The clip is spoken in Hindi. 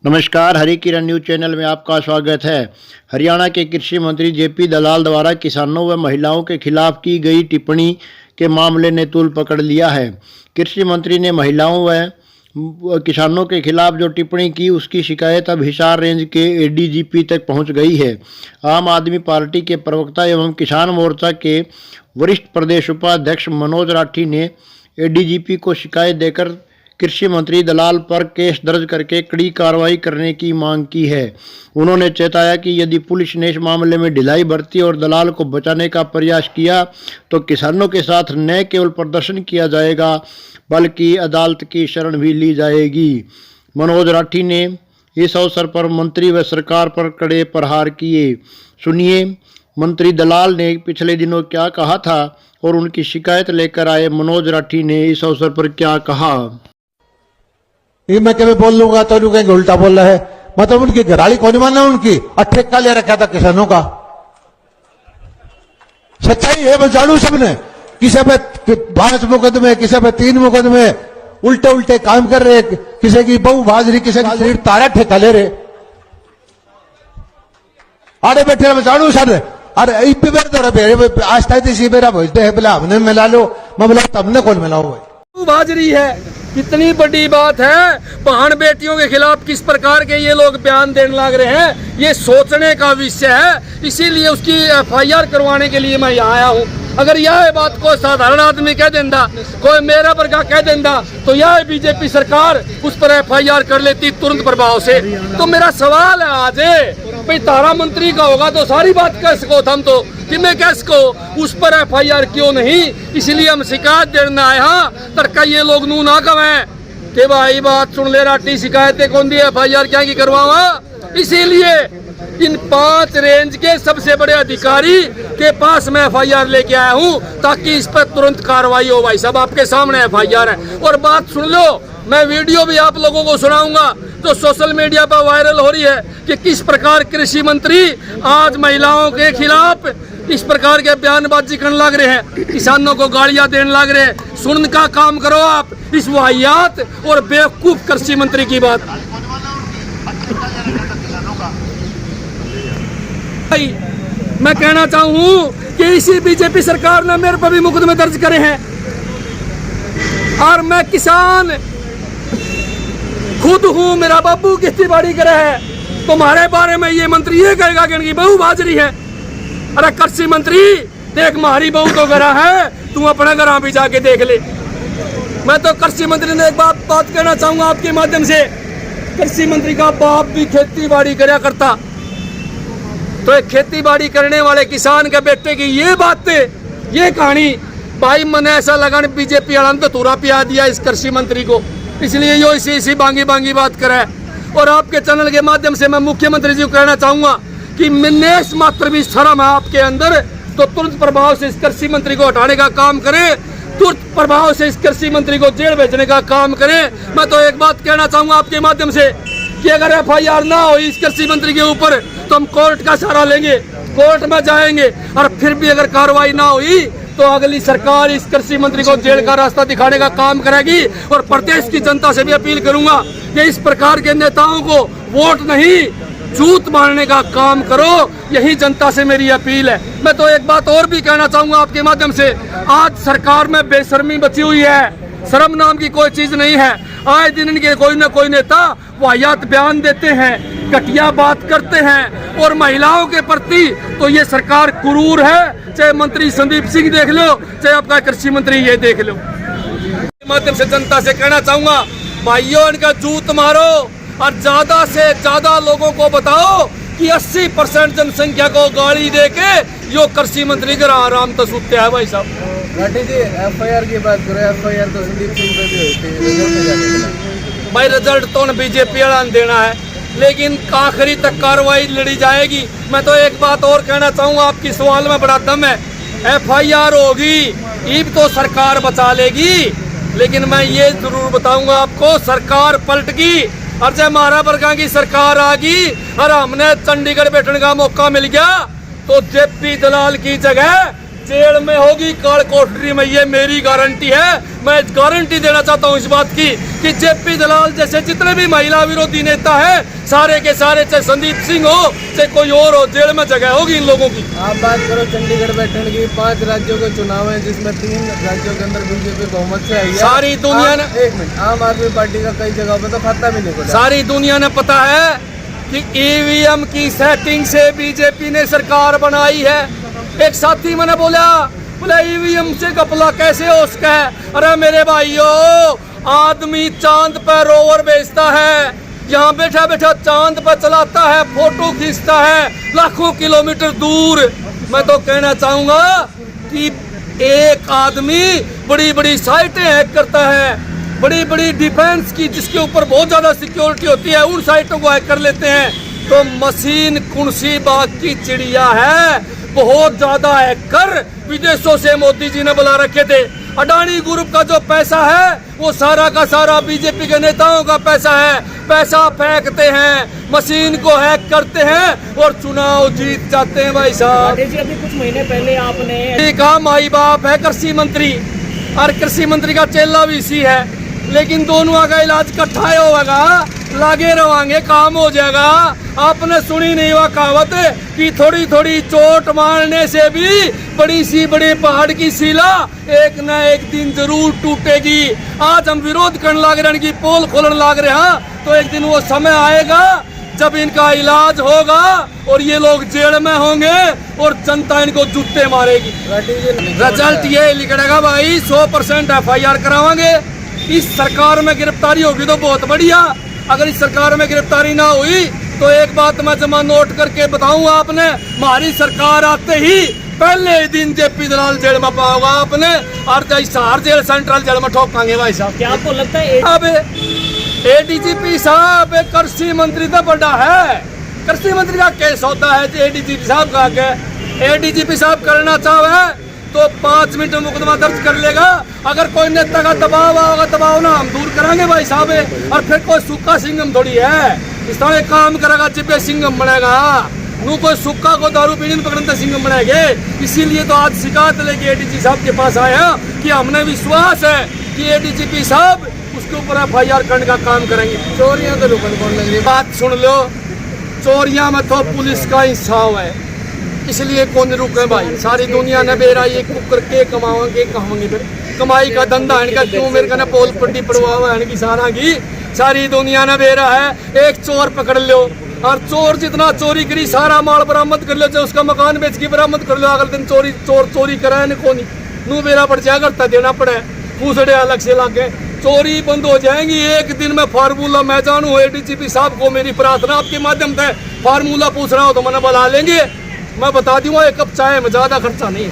नमस्कार, हरी किरण न्यूज चैनल में आपका स्वागत है। हरियाणा के कृषि मंत्री जेपी दलाल द्वारा किसानों व महिलाओं के खिलाफ की गई टिप्पणी के मामले ने तूल पकड़ लिया है। कृषि मंत्री ने महिलाओं व किसानों के खिलाफ जो टिप्पणी की, उसकी शिकायत अब हिसार रेंज के एडीजीपी तक पहुंच गई है। आम आदमी पार्टी के प्रवक्ता एवं किसान मोर्चा के वरिष्ठ प्रदेश उपाध्यक्ष मनोज राठी ने एडीजीपी को शिकायत देकर कृषि मंत्री दलाल पर केस दर्ज करके कड़ी कार्रवाई करने की मांग की है। उन्होंने चेताया कि यदि पुलिस ने इस मामले में ढिलाई बरती और दलाल को बचाने का प्रयास किया तो किसानों के साथ न केवल प्रदर्शन किया जाएगा बल्कि अदालत की शरण भी ली जाएगी। मनोज राठी ने इस अवसर पर मंत्री व सरकार पर कड़े प्रहार किए। सुनिए मंत्री दलाल ने पिछले दिनों क्या कहा था और उनकी शिकायत लेकर आए मनोज राठी ने इस अवसर पर क्या कहा। ये मैं कभी बोल लूंगा तो कहीं उल्टा बोल रहा है। मतलब उनकी घराली कौन माना, उनकी ठेका ले रखा था किसानों का। सच्चाई है, मैं जानू सबने। किसी पे 5 मुकदमे, किसी पे 3 मुकदमे, उल्टे उल्टे काम कर रहे। किसी की बहू भाजरी, किसी की शरीर तारा ठेका ले रहे। आड़े बैठे मैं जानू सर। अरे तो आज तक इसी मेरा भोजते है, बोला हमने मिला लो। मैं बोला तुमने कौन मिलाओ भाई। भाजरी है, कितनी बड़ी बात है। बहन बेटियों के खिलाफ किस प्रकार के ये लोग बयान देने लग रहे हैं, ये सोचने का विषय है। इसीलिए उसकी एफआईआर करवाने के लिए मैं यहाँ आया हूँ। अगर यह बात कोई साधारण आदमी कह देंदा, कोई मेरा वर्गा कह देंदा, तो यह बीजेपी सरकार उस पर एफआईआर कर लेती तुरंत प्रभाव से। तो मेरा सवाल है आज भाई, तारा मंत्री का होगा तो सारी बात कह सको हम तो कि मैं कह सको, उस पर एफआईआर क्यों नहीं। इसलिए हम शिकायत देने आए हैं। तड़का ये लोग नू ना कहें कि भाई बात सुन ले राठी, शिकायतें कौन दी, एफआईआर क्या की करवावा। इसीलिए इन 5 रेंज के सबसे बड़े अधिकारी के पास मैं एफआईआर लेके आया हूं ताकि इस पर तुरंत कार्रवाई हो। भाई साहब आपके सामने एफआईआर है। और बात सुन लो, मैं वीडियो भी आप लोगों को सुनाऊंगा जो सोशल मीडिया पर वायरल हो रही है कि किस प्रकार कृषि मंत्री आज महिलाओं के खिलाफ इस प्रकार के बयानबाजी करने लग रहे हैं, किसानों को गालियां देने लग रहे हैं। सुनने का काम करो आप इस वाहियात और बेवकूफ कृषि मंत्री की बात। मैं कहना चाहूँ कि इसी बीजेपी सरकार ने मेरे पर भी मुकदमे दर्ज करे हैं और मैं किसान खुद हूँ। मेरा बाबू खेती-बाड़ी करे है। तुम्हारे बारे में ये मंत्री ये कहेगा कि इनकी बहू भाजरी है। अरे कृषि मंत्री देख, हमारी बहू तो गरा है, तू अपना घर भी जाके देख ले। मैं तो कृषि मंत्री ने एक बात कहना चाहूंगा आपके माध्यम से। कृषि मंत्री का बाप भी खेती-बाड़ी करया करता, तो एक खेती-बाड़ी करने वाले किसान के बेटे की ये बातें, ये कहानी, भाई मैंने ऐसा लगा बीजेपी वाला ने तो तुरा पिया दिया इस कृषि मंत्री को। इसलिए यो इसी बांगी बात करे। और आपके चैनल के माध्यम से मैं मुख्यमंत्री जी को कहना चाहूंगा कि मिनेश मात्र भी शर्म है आपके अंदर, तो तुरंत प्रभाव से इस कृषि मंत्री को हटाने का काम करें। तुरंत प्रभाव से इस कृषि मंत्री को जेल भेजने का काम करें। मैं तो एक बात कहना चाहूंगा आपके माध्यम से कि अगर एफआईआर ना हो इस कृषि मंत्री के ऊपर तो हम कोर्ट का सहारा लेंगे, कोर्ट में जाएंगे और फिर भी अगर कार्रवाई ना हुई तो अगली सरकार इस कृषि मंत्री को जेल का रास्ता दिखाने का काम करेगी। और प्रदेश की जनता से भी अपील करूंगा कि इस प्रकार के नेताओं को वोट नहीं, झूठ मारने का काम करो। यही जनता से मेरी अपील है। मैं तो एक बात और भी कहना चाहूंगा आपके माध्यम से, आज सरकार में बेशर्मी बची हुई है। शर्म नाम की कोई चीज नहीं है। आए दिन इनके कोई न कोई नेता वाहियात बयान देते हैं, घटिया बात करते हैं और महिलाओं के प्रति तो ये सरकार क्रूर है। चाहे मंत्री संदीप सिंह देख लो, चाहे आपका कृषि मंत्री ये देख लो। माध्यम से जनता से कहना चाहूंगा, भाइयों इनका जूत मारो और ज्यादा से ज्यादा लोगों को बताओ कि 80% जनसंख्या को गाड़ी देके यो कृषि मंत्री का आराम तो सूते है। भाई साहब राठी जी एफआईआर की बात करें, एफआईआर तो संदीप सिंह पे भी हुई थी। भाई रिजल्ट तो बीजेपी वाला देना है, लेकिन आखिरी तक कार्रवाई लड़ी जाएगी। मैं तो एक बात और कहना चाहूँगा, आपकी सवाल में बड़ा दम है। एफआईआर होगी ईब तो सरकार बचा लेगी, लेकिन मैं ये जरूर बताऊंगा आपको, सरकार पलट गई। और जब हमारा वर्गा की सरकार आ गई और हमने चंडीगढ़ बैठने का मौका मिल गया तो जेपी दलाल की जगह जेल में होगी, काल कोठरी में, ये मेरी गारंटी है। मैं गारंटी देना चाहता हूँ इस बात की कि जेपी दलाल जैसे जितने भी महिला विरोधी नेता हैं, सारे के सारे, चाहे संदीप सिंह हो चाहे कोई और हो, जेल में जगह होगी इन लोगों की। आप बात करो चंडीगढ़ बैठने की, 5 राज्यों के चुनाव है जिसमें 3 राज्यों के अंदर बीजेपी बहुमत से आई है। सारी दुनिया ने, एक मिनट, आम आदमी पार्टी का कई जगहों पे तो खाता भी नहीं खुला। सारी दुनिया ने पता है कि ईवीएम की सेटिंग से बीजेपी ने सरकार बनाई है। एक साथी मैंने बोला ईवीएम से घपला कैसे हो सकता है? अरे मेरे भाइयों, आदमी चांद पर रोवर भेजता है, यहाँ बैठा बैठा चांद पर चलाता है, फोटो खींचता है लाखों किलोमीटर दूर। मैं तो कहना चाहूंगा कि एक आदमी बड़ी बड़ी साइटें हैक करता है, बड़ी बड़ी डिफेंस की जिसके ऊपर बहुत ज्यादा सिक्योरिटी होती है, उन साइटों को हैक कर लेते हैं। तो मशीन कुंसी बाग की चिड़िया है, बहुत ज्यादा हैकर विदेशों से मोदी जी ने बुला रखे थे। अडानी ग्रुप का जो पैसा है वो सारा का सारा बीजेपी के नेताओं का पैसा है। पैसा फेंकते हैं, मशीन को हैक करते हैं और चुनाव जीत जाते हैं। भाई साहब जी, अभी कुछ महीने पहले आपने कहा माई बाप है कृषि मंत्री, और कृषि मंत्री का चेला भी इसी है, लेकिन दोनों का इलाज इकट्ठा होगा, लागे रवांगे, काम हो जाएगा। आपने सुनी नहीं हुआ कहावत कि थोड़ी थोड़ी चोट मारने से भी बड़ी सी बड़े पहाड़ की शिला एक न एक दिन जरूर टूटेगी। आज हम विरोध करने लग रहे हैं कि पोल खोलने लग रहे हैं, तो एक दिन वो समय आएगा जब इनका इलाज होगा और ये लोग जेल में होंगे और जनता इनको जूते मारेगी। रिजल्ट ये निकलेगा भाई, 100% FIR करावांगे। इस सरकार में गिरफ्तारी होगी तो बहुत बढ़िया, अगर इस सरकार में गिरफ्तारी ना हुई तो एक बात मैं जमा नोट करके बताऊंगा आपने, हमारी सरकार आते ही पहले दिन जेपी दलाल जेल में पाओगा आपने, और हिसार जेल, सेंट्रल जेल में ठोकांगे। भाई साहब क्या आपको लगता है अब ADGP साहब कृषि मंत्री तो बड़ा है, कृषि मंत्री का केस होता है ADGP साहब का आगे। ADGP साहब करना चाहे तो 5 मिनट में मुकदमा दर्ज कर लेगा। अगर कोई नेता का दबाव होगा, दबाव ना हम दूर कराएंगे भाई साहब। और फिर कोई सूखा सिंगम थोड़ी है, इस तरह काम करेगा जिब्बे सिंगम बनेगा। नू कोई सूखा को दारू पीने पकड़ते सिंगम बनाएंगे। इसीलिए तो आज शिकायत लेके ADG साहब के पास आया कि हमने विश्वास है कि ADGP साहब उसके ऊपर FIR करने का काम करेंगे। चोरियां तो रुकन कौन लग रही है? बात सुन लो, चोरियां में तो पुलिस का हिसाब है, इसलिए कौन रुके भाई। सारी दुनिया ने बेरा ये कुकर के कमाओगे कहांगे, फिर कमाई का धंधा है इनका, क्यों मेरे का पोल पट्टी पड़वा हुआ है इनकी सारा की। सारी दुनिया ने बेरा है, एक चोर पकड़ लो और चोर जितना चोरी करी सारा माल बरामद कर लो, चाहे उसका मकान बेच के बरामद कर लो। अगले दिन चोर चोरी कराए को नहीं, नू बेरा पड़ जाएगा, करता देना पड़े, पूछड़े अलग से लागे, चोरी बंद हो जाएंगी एक दिन में। फार्मूला मैं जानू, ADGP साहब को मेरी प्रार्थना आपके माध्यम से, फार्मूला पूछ रहा हो तो मैंने बुला लेंगे, मैं बता दूंगा, 1 कप चाय में ज्यादा खर्चा नहीं है।